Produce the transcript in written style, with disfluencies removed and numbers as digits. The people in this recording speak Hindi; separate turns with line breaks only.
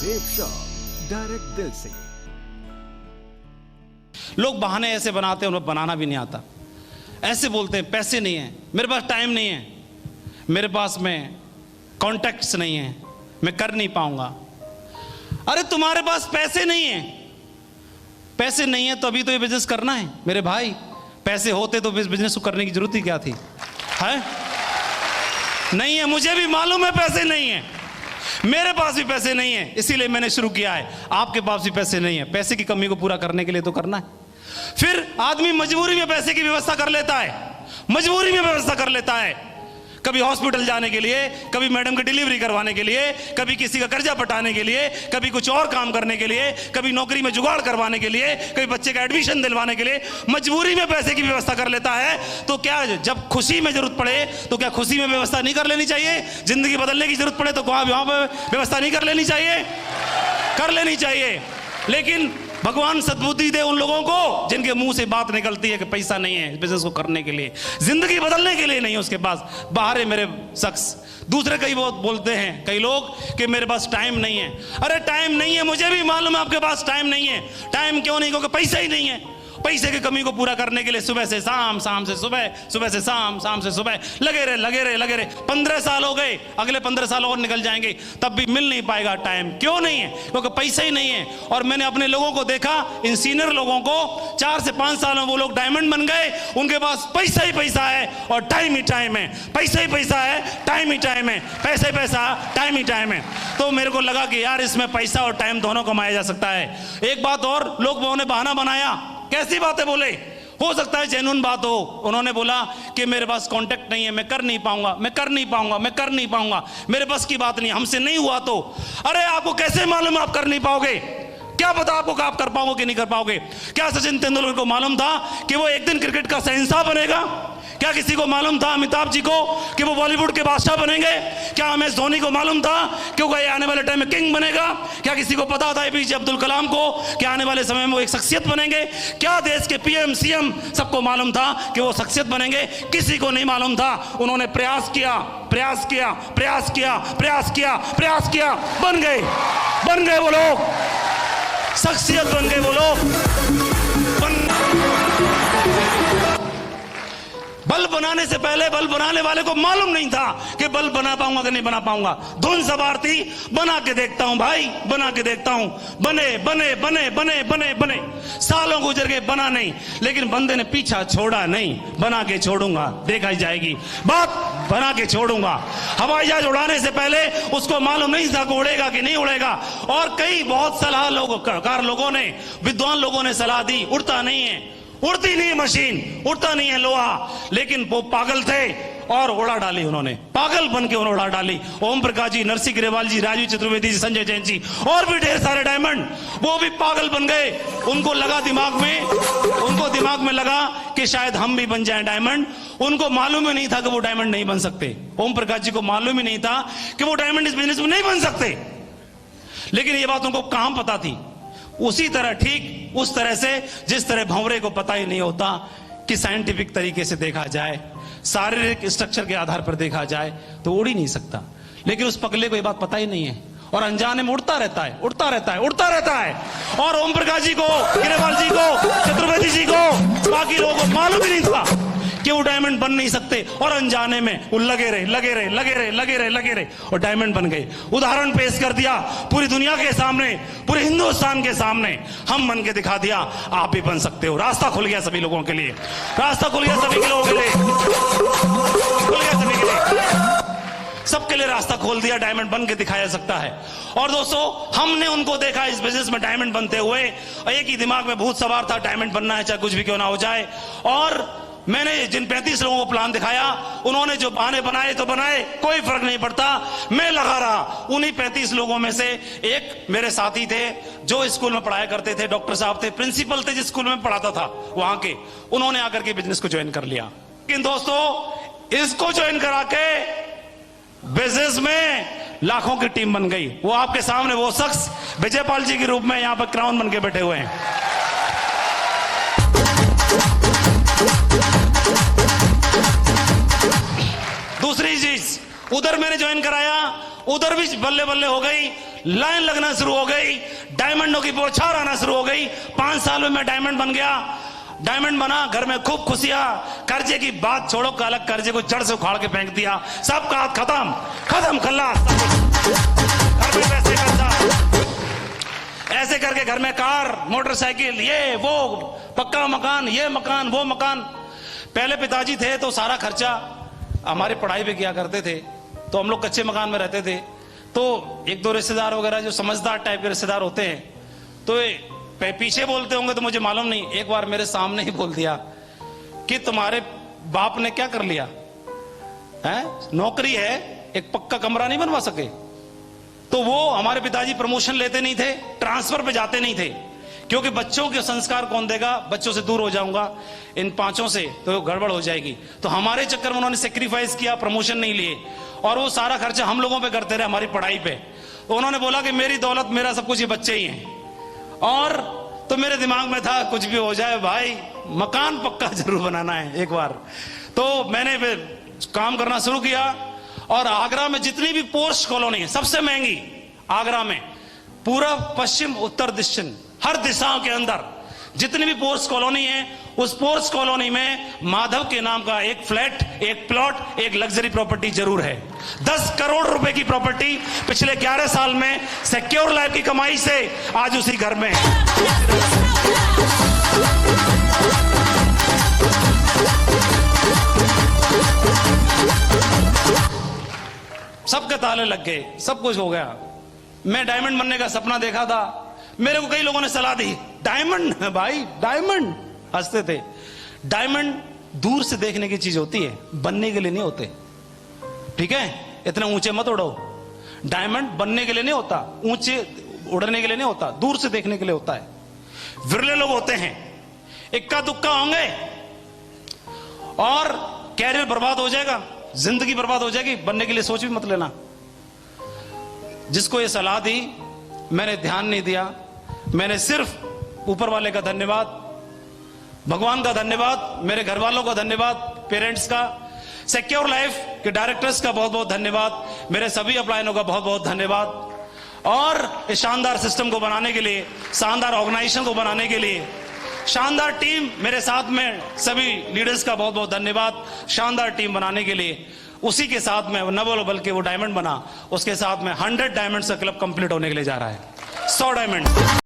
सेफ शॉप डायरेक्ट दिल से।
लोग बहाने ऐसे बनाते हैं, उन्हें बनाना भी नहीं आता। ऐसे बोलते हैं पैसे नहीं है, मेरे पास टाइम नहीं है, मेरे पास में कॉन्टैक्ट्स नहीं है, मैं कर नहीं पाऊंगा। अरे तुम्हारे पास पैसे नहीं है, पैसे नहीं है तो अभी तो ये बिजनेस करना है मेरे भाई। पैसे होते तो इस बिजनेस को करने की जरूरत ही क्या थी, है? नहीं है, मुझे भी मालूम है पैसे नहीं है, मेरे पास भी पैसे नहीं है, इसीलिए मैंने शुरू किया है। आपके पास भी पैसे नहीं है, पैसे की कमी को पूरा करने के लिए तो करना है। फिर आदमी मजबूरी में पैसे की व्यवस्था कर लेता है, मजबूरी में व्यवस्था कर लेता है। कभी हॉस्पिटल जाने के लिए, कभी मैडम की डिलीवरी करवाने के लिए, कभी किसी का कर्जा पटाने के लिए, कभी कुछ और काम करने के लिए, कभी नौकरी में जुगाड़ करवाने के लिए, कभी बच्चे का एडमिशन दिलवाने के लिए मजबूरी में पैसे की व्यवस्था कर लेता है। तो क्या जब खुशी में जरूरत पड़े तो क्या खुशी में व्यवस्था नहीं कर लेनी चाहिए? जिंदगी बदलने की जरूरत पड़े तो वहां पर व्यवस्था नहीं कर लेनी चाहिए? कर लेनी चाहिए। लेकिन भगवान सद्बुद्धि दे उन लोगों को जिनके मुंह से बात निकलती है कि पैसा नहीं है बिजनेस को करने के लिए, जिंदगी बदलने के लिए नहीं उसके पास। बाहर है मेरे शख्स। दूसरे कई बहुत बोलते हैं कई लोग कि मेरे पास टाइम नहीं है। अरे टाइम नहीं है, मुझे भी मालूम है आपके पास टाइम नहीं है। टाइम क्यों नहीं? क्योंकि पैसा ही नहीं है। पैसे की कमी को पूरा करने के लिए सुबह से शाम, शाम से सुबह, सुबह से शाम, शाम से सुबह लगे रहे। 15 साल हो गए, अगले 15 साल और निकल जाएंगे, तब भी मिल नहीं पाएगा टाइम। क्यों नहीं है? क्योंकि पैसा ही नहीं है। और मैंने अपने लोगों को देखा, इन सीनियर लोगों को, 4 से 5 साल में वो लोग डायमंड बन गए। उनके पास पैसा ही पैसा है और टाइम ही टाइम है। पैसा ही पैसा है, टाइम ही टाइम है, पैसा ही पैसा, टाइम ही टाइम है। तो मेरे को लगा कि यार इसमें पैसा और टाइम दोनों कमाया जा सकता है। एक बात और, लोगों ने बहाना बनाया। कैसी बातें बोले? हो सकता है जेन्युइन बात हो। उन्होंने बोला कि मेरे पास कांटेक्ट नहीं है, मैं कर नहीं पाऊंगा, मैं कर नहीं पाऊंगा, मैं कर नहीं पाऊंगा, मेरे बस की बात नहीं, हमसे नहीं हुआ तो। अरे आपको कैसे मालूम आप कर नहीं पाओगे? क्या पता आपको कि आप कर पाओगे कि नहीं कर पाओगे? क्या सचिन तेंदुलकर को मालूम था कि वो एक दिन क्रिकेट का शहंशाह बनेगा? क्या किसी को मालूम था, अमिताभ जी को, कि वो बॉलीवुड के बादशाह बनेंगे? क्या एमएस धोनी को मालूम था कि वो आने वाले टाइम में किंग बनेगा? क्या किसी को पता था एपीजे अब्दुल कलाम को कि आने वाले समय में वो एक शख्सियत बनेंगे? क्या देश के पीएम सीएम सबको मालूम था कि वो शख्सियत बनेंगे? किसी को नहीं मालूम था। उन्होंने प्रयास किया, प्रयास किया, प्रयास किया, प्रयास किया, प्रयास किया, बन गए वो लोग, शख्सियत बन गए वो लोग। बल्ब बनाने से पहले बल्ब बनाने वाले को मालूम नहीं था कि बल्ब बना पाऊंगा कि नहीं बना पाऊंगा। धुन सवार थी, बना के देखता हूं भाई, बना के देखता हूं। बने बने बने बने बने बने, सालों गुजर गए, बना नहीं। लेकिन बंदे ने पीछा छोड़ा नहीं, बना के छोड़ूंगा, देखा ही जाएगी बात, बना के छोड़ूंगा। हवाई जहाज उड़ाने से पहले उसको मालूम नहीं था कि उड़ेगा कि नहीं उड़ेगा। और कई बहुत सलाह लोगों ने, विद्वान लोगों ने सलाह दी, उड़ता नहीं है, उड़ती नहीं मशीन, उड़ता नहीं है लोहा। लेकिन वो पागल थे और उड़ा डाली उन्होंने, पागल बन के उन्होंने उड़ा डाली। ओम प्रकाश जी, नरसिंह ग्रेवाल जी, राजीव चतुर्वेदी जी, संजय जैन जी और भी ढेर सारे डायमंड, वो भी पागल बन गए। उनको लगा दिमाग में लगा कि शायद हम भी बन जाएं डायमंड। उनको मालूम ही नहीं था कि वो डायमंड नहीं बन सकते। ओम प्रकाश जी को मालूम ही नहीं था कि वो डायमंड इस बिजनेस में नहीं बन सकते। लेकिन ये बात उनको कहां पता थी? उसी तरह, ठीक उस तरह से जिस तरह भंवरे को पता ही नहीं होता कि साइंटिफिक तरीके से देखा जाए, शारीरिक स्ट्रक्चर के आधार पर देखा जाए तो उड़ ही नहीं सकता। लेकिन उस पगले को ये बात पता ही नहीं है और अनजाने में उड़ता रहता है, उड़ता रहता है, उड़ता रहता है। और ओम प्रकाश जी को, ग्रेवाल जी को, चतुर्वेदी जी को, बाकी लोगों को मालूम ही नहीं था कि वो डायमंड बन नहीं सकते। और अनजाने में वो लगे रहे और डायमंड बन गए। उदाहरण पेश कर दिया पूरी दुनिया के सामने, पूरे हिंदुस्तान के सामने, हम बन के दिखा दिया, आप भी बन सकते हो। रास्ता खुल गया सभी लोगों के लिए, रास्ता खुल गया सभी लोगों के लिए, खुल गया सभी के लिए, सबके लिए रास्ता खोल दिया। डायमंड बन के दिखाया सकता है। और दोस्तों, हमने उनको देखा इस बिजनेस में डायमंड बनते हुए। एक ही दिमाग में भूत सवार था, डायमंड बनना है चाहे कुछ भी क्यों ना हो जाए। और मैंने जिन 35 लोगों को प्लान दिखाया, उन्होंने जो बहाने बनाए तो बनाए, कोई फर्क नहीं पड़ता, मैं लगा रहा। उन्हीं 35 लोगों में से एक मेरे साथी थे जो स्कूल में पढ़ाया करते थे, डॉक्टर साहब थे, प्रिंसिपल थे जिस स्कूल में पढ़ाता था वहां के। उन्होंने आकर के बिजनेस को ज्वाइन कर लिया। लेकिन दोस्तों, इसको ज्वाइन करा के बिजनेस में लाखों की टीम बन गई। वो आपके सामने वो शख्स विजयपाल जी के रूप में यहां पर क्राउन बन के बैठे हुए हैं। दूसरी चीज, उधर मैंने ज्वाइन कराया उधर भी बल्ले बल्ले हो गई, लाइन लगना शुरू हो गई, डायमंडों की बौछार आना शुरू हो गई। 5 साल में मैं डायमंड बन गया, डायमंड बना, घर में खूब खुशियां। कर्जे की बात छोड़ो, अलग कर्जे को जड़ से उखाड़ के फेंक दिया, सबका हाथ खत्म खत्म खल्लास। घर में पैसे खर्चा, ऐसे करके घर में कार, मोटरसाइकिल, ये वो, पक्का मकान, ये मकान, वो मकान। पहले पिताजी थे तो सारा खर्चा हमारी पढ़ाई पे किया करते थे, तो हम लोग कच्चे मकान में रहते थे। तो 1-2 रिश्तेदार वगैरह जो समझदार टाइप के रिश्तेदार होते हैं, तो पीछे बोलते होंगे तो मुझे मालूम नहीं, एक बार मेरे सामने ही बोल दिया कि तुम्हारे बाप ने क्या कर लिया है, नौकरी है, एक पक्का कमरा नहीं बनवा सके। तो वो हमारे पिताजी प्रमोशन लेते नहीं थे, ट्रांसफर पे जाते नहीं थे, क्योंकि बच्चों के संस्कार कौन देगा, बच्चों से दूर हो जाऊंगा इन 5 से तो गड़बड़ हो जाएगी। तो हमारे चक्कर में उन्होंने सेक्रीफाइस किया, प्रमोशन नहीं लिए, और वो सारा खर्चा हम लोगों पे करते रहे, हमारी पढ़ाई पे। तो उन्होंने बोला कि मेरी दौलत, मेरा सब कुछ, ये बच्चे ही हैं। और तो मेरे दिमाग में था कुछ भी हो जाए भाई, मकान पक्का जरूर बनाना है एक बार। तो मैंने काम करना शुरू किया, और आगरा में जितनी भी पोर्स कॉलोनी है, सबसे महंगी आगरा में, पूरा पश्चिम उत्तर दक्षिण हर दिशाओं के अंदर जितनी भी पोर्स कॉलोनी है, उस पोर्स कॉलोनी में माधव के नाम का एक फ्लैट, एक प्लॉट, एक लग्जरी प्रॉपर्टी जरूर है। 10 करोड़ रुपए की प्रॉपर्टी पिछले 11 साल में सिक्योर लाइफ की कमाई से आज उसी घर में है। सबके ताले लग गए, सब कुछ हो गया। मैं डायमंड बनने का सपना देखा था, मेरे को कई लोगों ने सलाह दी, डायमंड भाई डायमंड, हंसते थे। डायमंड दूर से देखने की चीज होती है, बनने के लिए नहीं होते, ठीक है, इतने ऊंचे मत उड़ो। डायमंड बनने के लिए नहीं होता, ऊंचे उड़ने के लिए नहीं होता, दूर से देखने के लिए होता है। विरले लोग होते हैं, इक्का दुक्का होंगे और कैरियर बर्बाद हो जाएगा, जिंदगी बर्बाद हो जाएगी, बनने के लिए सोच भी मत लेना। जिसको ये सलाह दी मैंने ध्यान नहीं दिया, मैंने सिर्फ ऊपर वाले का धन्यवाद, भगवान का धन्यवाद, मेरे घर वालों का धन्यवाद, पेरेंट्स का, सिक्योर लाइफ के डायरेक्टर्स का बहुत बहुत धन्यवाद, मेरे सभी अपलाइनों का बहुत बहुत धन्यवाद। और इस शानदार सिस्टम को बनाने के लिए, शानदार ऑर्गेनाइजेशन को बनाने के लिए, शानदार टीम मेरे साथ में, सभी लीडर्स का बहुत बहुत धन्यवाद। शानदार टीम बनाने के लिए, उसी के साथ में न बोलो बल्कि वो डायमंड बना, उसके साथ में 100 डायमंड्स का क्लब कंप्लीट होने के लिए जा रहा है, 100 डायमंड।